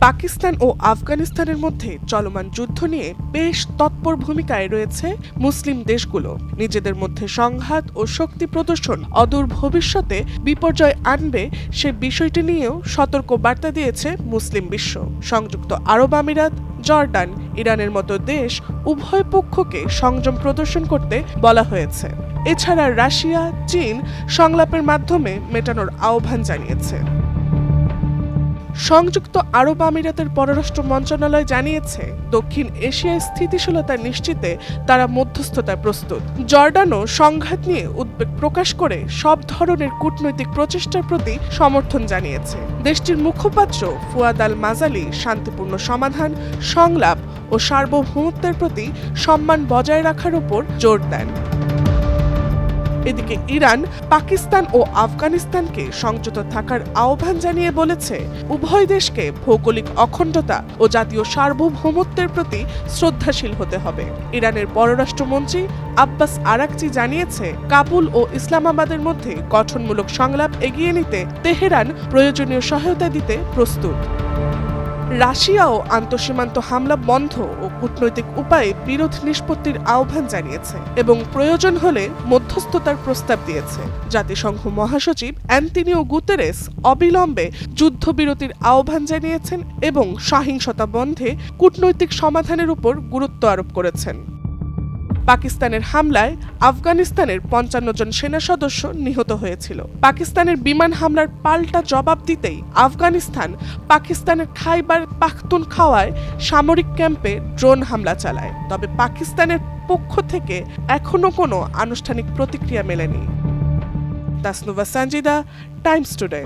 পাকিস্তান ও আফগানিস্তানের মধ্যে চলমান যুদ্ধ নিয়ে বেশ তৎপর ভূমিকায় রয়েছে মুসলিম দেশগুলো। নিজেদের মধ্যে সংঘাত ও শক্তি প্রদর্শন অদূর ভবিষ্যতে বিপর্যয় আনবে সে বিষয়টি নিয়েও সতর্ক বার্তা দিয়েছে মুসলিম বিশ্ব। সংযুক্ত আরব আমিরাত, জর্ডান, ইরানের মতো দেশ উভয় পক্ষকে সংযম প্রদর্শন করতে বলা হয়েছে। এছাড়া রাশিয়া, চীন সংলাপের মাধ্যমে মেটানোর আহ্বান জানিয়েছে। সংযুক্ত আরব আমিরাতের পররাষ্ট্র মন্ত্রণালয় জানিয়েছে, দক্ষিণ এশিয়ায় স্থিতিশীলতা নিশ্চিতে তারা মধ্যস্থতায় প্রস্তুত। জর্ডানও সংঘাত নিয়ে উদ্বেগ প্রকাশ করে সব ধরনের কূটনৈতিক প্রচেষ্টার প্রতি সমর্থন জানিয়েছে। দেশটির মুখপাত্র ফুয়াদ আল মাজালি শান্তিপূর্ণ সমাধান, সংলাপ ও সার্বভৌমত্বের প্রতি সম্মান বজায় রাখার উপর জোর দেন। এদিকে ইরান পাকিস্তান ও আফগানিস্তানকে সংযত থাকার আহ্বান জানিয়ে বলেছে, উভয় দেশকে ভৌগোলিক অখণ্ডতা ও জাতীয় সার্বভৌমত্বের প্রতি শ্রদ্ধাশীল হতে হবে। ইরানের পররাষ্ট্রমন্ত্রী আব্বাস আরাকচি জানিয়েছে, কাবুল ও ইসলামাবাদের মধ্যে গঠনমূলক সংলাপ এগিয়ে নিতে তেহরান প্রয়োজনীয় সহায়তা দিতে প্রস্তুত। রাশিয়াও আন্তঃসীমান্ত হামলা বন্ধ ও কূটনৈতিক উপায়ে বিরোধ নিষ্পত্তির আহ্বান জানিয়েছে এবং প্রয়োজন হলে মধ্যস্থতার প্রস্তাব দিয়েছে। জাতিসংঘ মহাসচিব অ্যান্তোনিও গুতেরেস অবিলম্বে যুদ্ধবিরতির আহ্বান জানিয়েছেন এবং সহিংসতা বন্ধে কূটনৈতিক সমাধানের উপর গুরুত্ব আরোপ করেছেন। পাকিস্তানের হামলায় আফগানিস্তানের ৫৫ জন সেনা সদস্য নিহত হয়েছিল। পাকিস্তানের বিমান হামলার পাল্টা জবাব দিতেই আফগানিস্তান পাকিস্তানের খাইবার পাখতুনখাওয়ায় সামরিক ক্যাম্পে ড্রোন হামলা চালায়। তবে পাকিস্তানের পক্ষ থেকে এখনো কোনো আনুষ্ঠানিক প্রতিক্রিয়া মেলেনি। Tasnuva Sanjida, Times today.